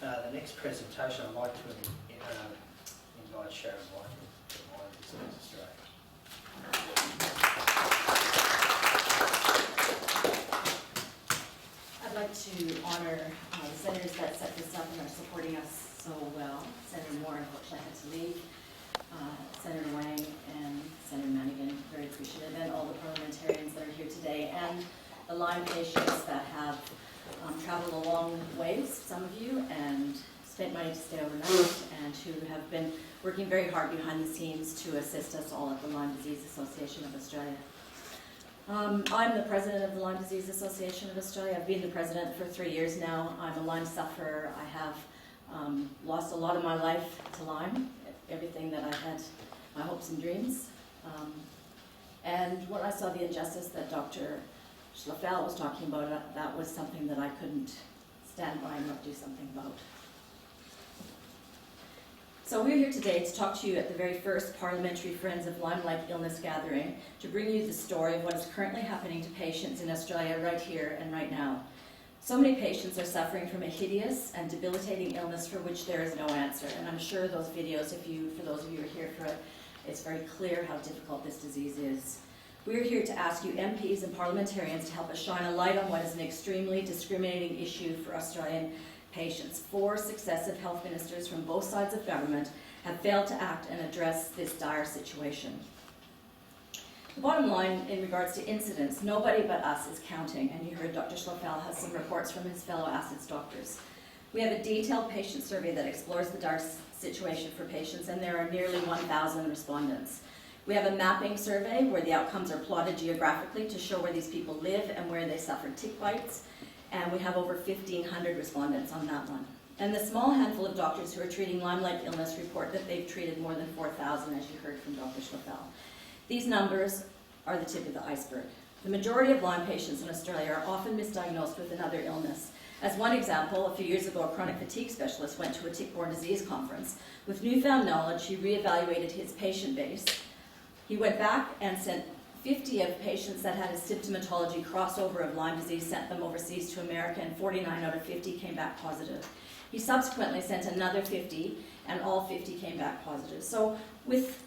The next presentation, I'd like to invite Sharon Whiteman from Lyme Disease Australia. I'd like to honour the senators that set this up and are supporting us so well. Senator Moore, unfortunately, had to leave. Senator Wang and Senator Manigan, very appreciative, and all the parliamentarians that are here today, and the Lyme patients that have traveled a long ways, some of you, and spent money to stay overnight, and who have been working very hard behind the scenes to assist us all at the Lyme Disease Association of Australia. I'm the president of the Lyme Disease Association of Australia. I've been the president for 3 years now. I'm a Lyme sufferer. I have lost a lot of my life to Lyme, everything that I had, my hopes and dreams. And when I saw the injustice that Dr. Schlafel was talking about, that was something that I couldn't stand by and not do something about. So we're here today to talk to you at the very first Parliamentary Friends of Lyme-like Illness gathering to bring you the story of what is currently happening to patients in Australia right here and right now. So many patients are suffering from a hideous and debilitating illness for which there is no answer. And I'm sure those videos, for those of you who are here for it, it's very clear how difficult this disease is. We're here to ask you MPs and parliamentarians to help us shine a light on what is an extremely discriminating issue for Australian patients. 4 successive health ministers from both sides of government have failed to act and address this dire situation. The bottom line in regards to incidents, nobody but us is counting, and you heard Dr. Schlafel has some reports from his fellow ASIDS doctors. We have a detailed patient survey that explores the dire situation for patients, and there are nearly 1,000 respondents. We have a mapping survey where the outcomes are plotted geographically to show where these people live and where they suffered tick bites, and we have over 1,500 respondents on that one. And the small handful of doctors who are treating Lyme-like illness report that they've treated more than 4,000, as you heard from Dr. Schlafel. These numbers are the tip of the iceberg. The majority of Lyme patients in Australia are often misdiagnosed with another illness. As one example, a few years ago, a chronic fatigue specialist went to a tick-borne disease conference. With newfound knowledge, he reevaluated his patient base. He went back and sent 50 of patients that had a symptomatology crossover of Lyme disease, sent them overseas to America, and 49 out of 50 came back positive. He subsequently sent another 50, and all 50 came back positive. So with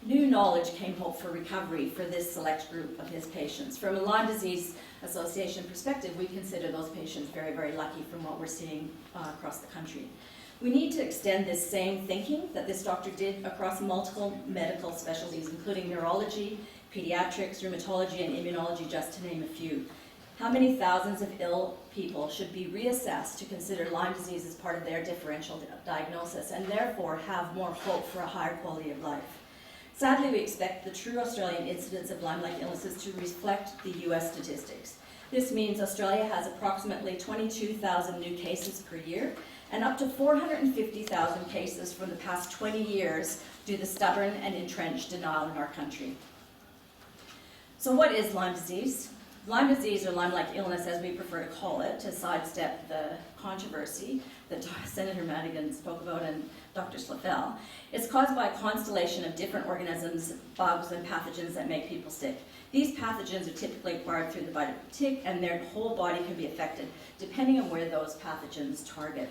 new knowledge came hope for recovery for this select group of his patients. From a Lyme Disease Association perspective, we consider those patients very, very lucky from what we're seeing across the country. We need to extend this same thinking that this doctor did across multiple medical specialties, including neurology, pediatrics, rheumatology, and immunology, just to name a few. How many thousands of ill people should be reassessed to consider Lyme disease as part of their differential diagnosis and therefore have more hope for a higher quality of life? Sadly, we expect the true Australian incidence of Lyme-like illnesses to reflect the US statistics. This means Australia has approximately 22,000 new cases per year and up to 450,000 cases for the past 20 years due to stubborn and entrenched denial in our country. So what is Lyme disease? Lyme disease, or Lyme-like illness as we prefer to call it, to sidestep the controversy that Senator Madigan spoke about and Dr. Schlafel, is caused by a constellation of different organisms, bugs, and pathogens that make people sick. These pathogens are typically acquired through the bite of a tick, and their whole body can be affected depending on where those pathogens target.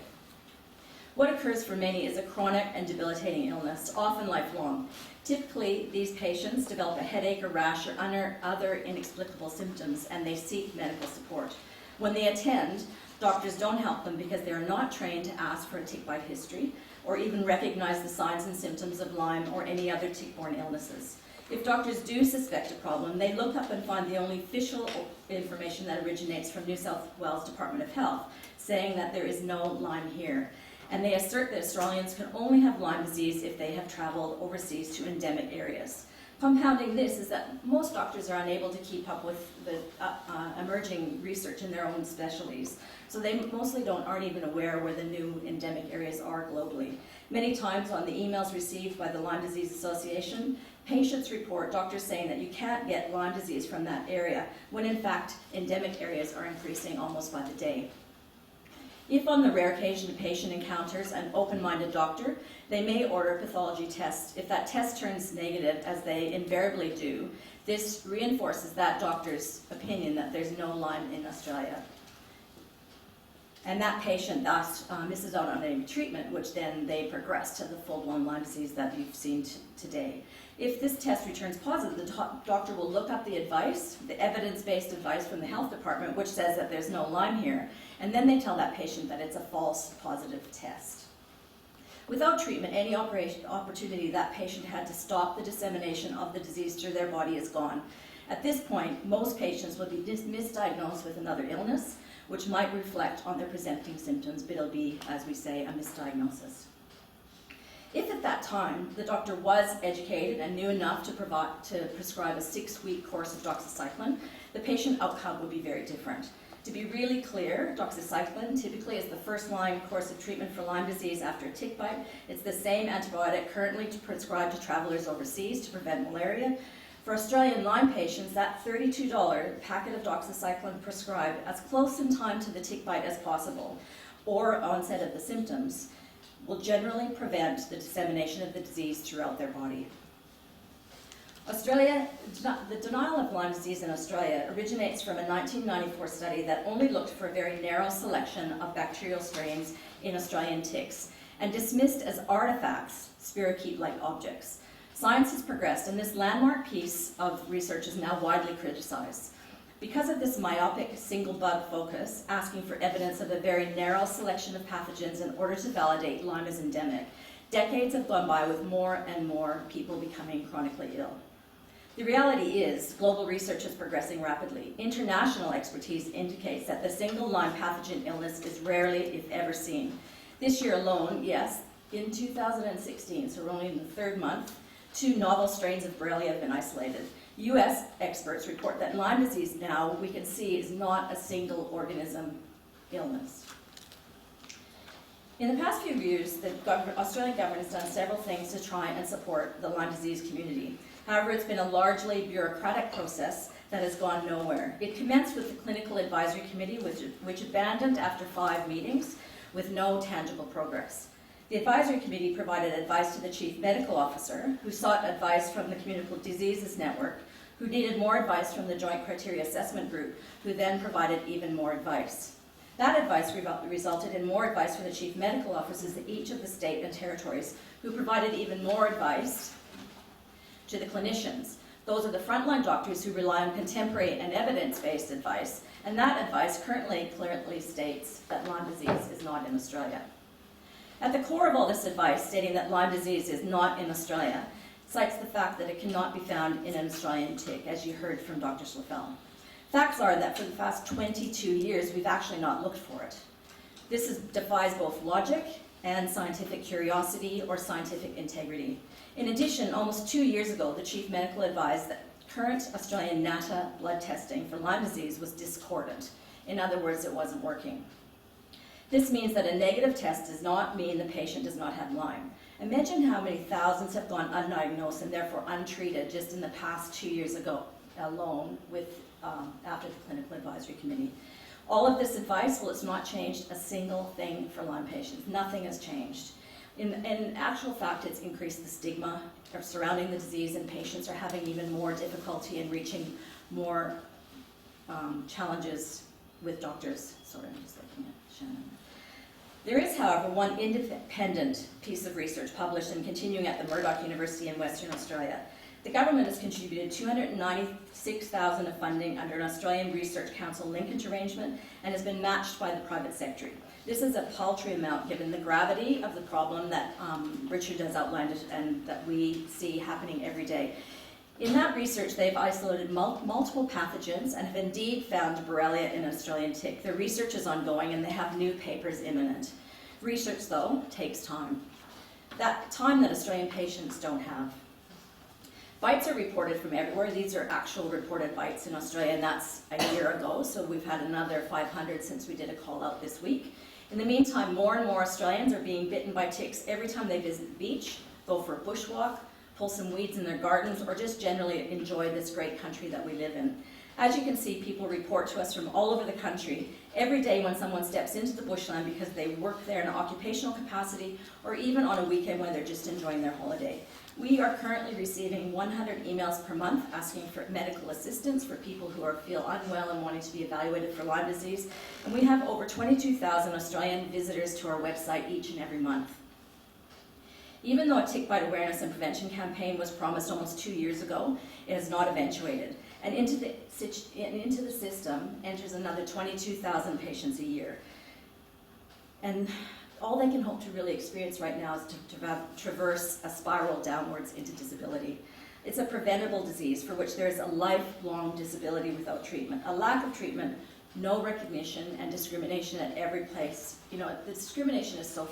What occurs for many is a chronic and debilitating illness, often lifelong. Typically, these patients develop a headache or rash or other inexplicable symptoms, and they seek medical support. When they attend, doctors don't help them because they are not trained to ask for a tick bite history or even recognize the signs and symptoms of Lyme or any other tick-borne illnesses. If doctors do suspect a problem, they look up and find the only official information that originates from New South Wales Department of Health, saying that there is no Lyme here. And they assert that Australians can only have Lyme disease if they have traveled overseas to endemic areas. Compounding this is that most doctors are unable to keep up with the emerging research in their own specialties. So they mostly aren't even aware where the new endemic areas are globally. Many times on the emails received by the Lyme Disease Association, patients report doctors saying that you can't get Lyme disease from that area, when in fact endemic areas are increasing almost by the day. If on the rare occasion a patient encounters an open-minded doctor, they may order a pathology test. If that test turns negative, as they invariably do, this reinforces that doctor's opinion that there's no Lyme in Australia. And that patient thus misses out on any treatment, which then they progress to the full-blown Lyme disease that you've seen today. If this test returns positive, the doctor will look up the advice, the evidence-based advice from the health department, which says that there's no Lyme here, and then they tell that patient that it's a false positive test. Without treatment, any opportunity that patient had to stop the dissemination of the disease through their body is gone. At this point, most patients will be misdiagnosed with another illness, which might reflect on their presenting symptoms, but it'll be, as we say, a misdiagnosis. If at that time the doctor was educated and knew enough to prescribe a 6-week course of doxycycline, the patient outcome would be very different. To be really clear, doxycycline typically is the first-line course of treatment for Lyme disease after a tick bite. It's the same antibiotic currently prescribed to travelers overseas to prevent malaria. For Australian Lyme patients, that $32 packet of doxycycline prescribed as close in time to the tick bite as possible, or onset of the symptoms, will generally prevent the dissemination of the disease throughout their body. The denial of Lyme disease in Australia originates from a 1994 study that only looked for a very narrow selection of bacterial strains in Australian ticks and dismissed as artifacts spirochete-like objects. Science has progressed, and this landmark piece of research is now widely criticized. Because of this myopic single bug focus, asking for evidence of a very narrow selection of pathogens in order to validate Lyme as endemic, decades have gone by with more and more people becoming chronically ill. The reality is, global research is progressing rapidly. International expertise indicates that the single Lyme pathogen illness is rarely, if ever, seen. This year alone, yes, in 2016, so we're only in the 3rd month, 2 novel strains of Borrelia have been isolated. U.S. experts report that Lyme disease now, we can see, is not a single organism illness. In the past few years, the Australian government has done several things to try and support the Lyme disease community. However, it's been a largely bureaucratic process that has gone nowhere. It commenced with the Clinical Advisory Committee, which abandoned after 5 meetings with no tangible progress. The Advisory Committee provided advice to the Chief Medical Officer, who sought advice from the Communicable Diseases Network, who needed more advice from the Joint Criteria Assessment Group, who then provided even more advice. That advice resulted in more advice from the Chief Medical Officers in each of the state and territories, who provided even more advice to the clinicians. Those are the frontline doctors who rely on contemporary and evidence-based advice, and that advice currently clearly states that Lyme disease is not in Australia. At the core of all this advice, stating that Lyme disease is not in Australia, cites the fact that it cannot be found in an Australian tick, as you heard from Dr. Schlafel. Facts are that for the past 22 years, we've actually not looked for it. This defies both logic and scientific curiosity or scientific integrity. In addition, almost 2 years ago, the Chief Medical advised that current Australian NATA blood testing for Lyme disease was discordant. In other words, it wasn't working. This means that a negative test does not mean the patient does not have Lyme. Imagine how many thousands have gone undiagnosed and therefore untreated just in the past 2 years ago alone after the Clinical Advisory Committee. All of this advice, well, it's not changed a single thing for Lyme patients. Nothing has changed. In actual fact, it's increased the stigma surrounding the disease, and patients are having even more difficulty in reaching more challenges with doctors. Sorry, I'm just looking at Sharon. There is, however, one independent piece of research published and continuing at the Murdoch University in Western Australia. The government has contributed $296,000 of funding under an Australian Research Council linkage arrangement and has been matched by the private sector. This is a paltry amount given the gravity of the problem that Richard has outlined and that we see happening every day. In that research, they've isolated multiple pathogens and have indeed found Borrelia in an Australian tick. Their research is ongoing and they have new papers imminent. Research, though, takes time. That time that Australian patients don't have. Bites are reported from everywhere. These are actual reported bites in Australia, and that's a year ago, so we've had another 500 since we did a call out this week. In the meantime, more and more Australians are being bitten by ticks every time they visit the beach, go for a bushwalk, pull some weeds in their gardens, or just generally enjoy this great country that we live in. As you can see, people report to us from all over the country every day when someone steps into the bushland because they work there in an occupational capacity or even on a weekend when they're just enjoying their holiday. We are currently receiving 100 emails per month asking for medical assistance for people who feel unwell and wanting to be evaluated for Lyme disease. And we have over 22,000 Australian visitors to our website each and every month. Even though a tick bite awareness and prevention campaign was promised almost 2 years ago, it has not eventuated. And into the system enters another 22,000 patients a year. And all they can hope to really experience right now is to traverse a spiral downwards into disability. It's a preventable disease for which there is a lifelong disability without treatment. A lack of treatment, no recognition, and discrimination at every place. You know, the discrimination is so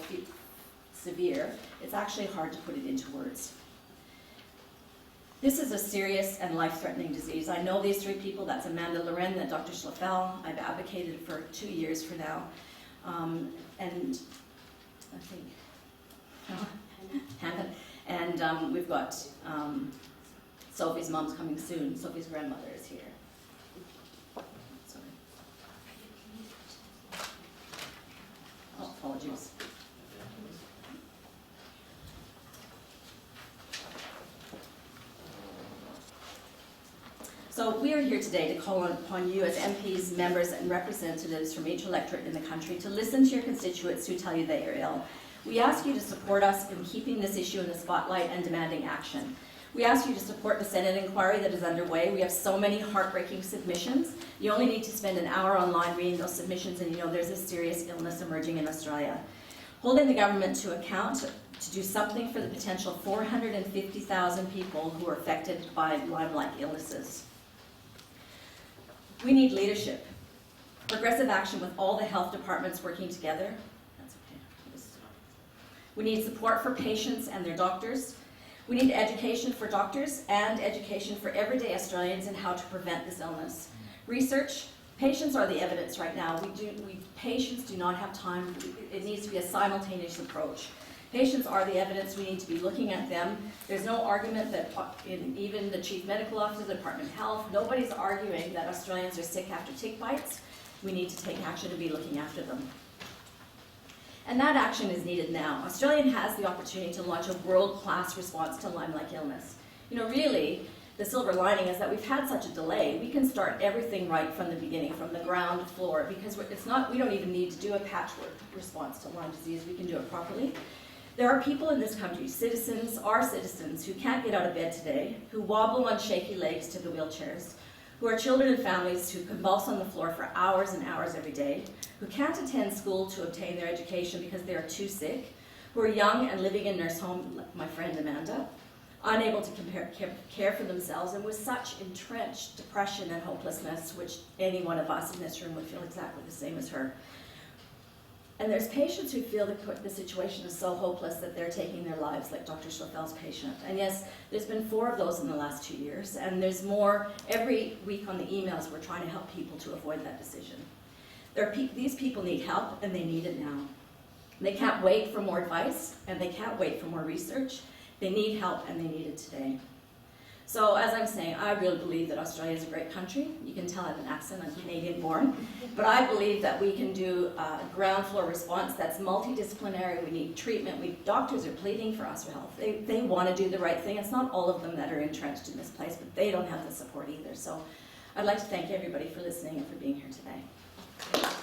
severe, it's actually hard to put it into words. This is a serious and life-threatening disease. I know these three people. That's Amanda Loren and Dr. Schlafel. I've advocated for 2 years for now. And I think, Hannah, and we've got Sophie's mom's coming soon. Sophie's grandmother is here. Sorry. Oh, apologies. So we are here today to call upon you as MPs, members and representatives from each electorate in the country to listen to your constituents who tell you they are ill. We ask you to support us in keeping this issue in the spotlight and demanding action. We ask you to support the Senate inquiry that is underway. We have so many heartbreaking submissions. You only need to spend an hour online reading those submissions and you know there's a serious illness emerging in Australia. Holding the government to account to do something for the potential 450,000 people who are affected by Lyme-like illnesses. We need leadership, progressive action with all the health departments working together. That's okay. We need support for patients and their doctors. We need education for doctors and education for everyday Australians in how to prevent this illness. Research, patients are the evidence right now. Patients do not have time. It needs to be a simultaneous approach. Patients are the evidence. We need to be looking at them. There's no argument that even the Chief Medical Officer, the Department of Health, nobody's arguing that Australians are sick after tick bites. We need to take action to be looking after them. And that action is needed now. Australia has the opportunity to launch a world-class response to Lyme-like illness. You know, really, the silver lining is that we've had such a delay. We can start everything right from the beginning, from the ground floor, because we don't even need to do a patchwork response to Lyme disease. We can do it properly. There are people in this country, our citizens, who can't get out of bed today, who wobble on shaky legs to the wheelchairs, who are children and families who convulse on the floor for hours and hours every day, who can't attend school to obtain their education because they are too sick, who are young and living in nurse home, like my friend Amanda, unable to care for themselves, and with such entrenched depression and hopelessness, which any one of us in this room would feel exactly the same as her. And there's patients who feel the situation is so hopeless that they're taking their lives, like Dr. Schlafel's patient. And yes, there's been 4 of those in the last 2 years, and there's more every week on the emails. We're trying to help people to avoid that decision. These people need help, and they need it now. They can't wait for more advice, and they can't wait for more research. They need help, and they need it today. So as I'm saying, I really believe that Australia is a great country. You can tell I have an accent, I'm Canadian born. But I believe that we can do a ground floor response that's multidisciplinary. We need treatment. Doctors are pleading for us for help. They want to do the right thing. It's not all of them that are entrenched in this place, but they don't have the support either. So I'd like to thank everybody for listening and for being here today.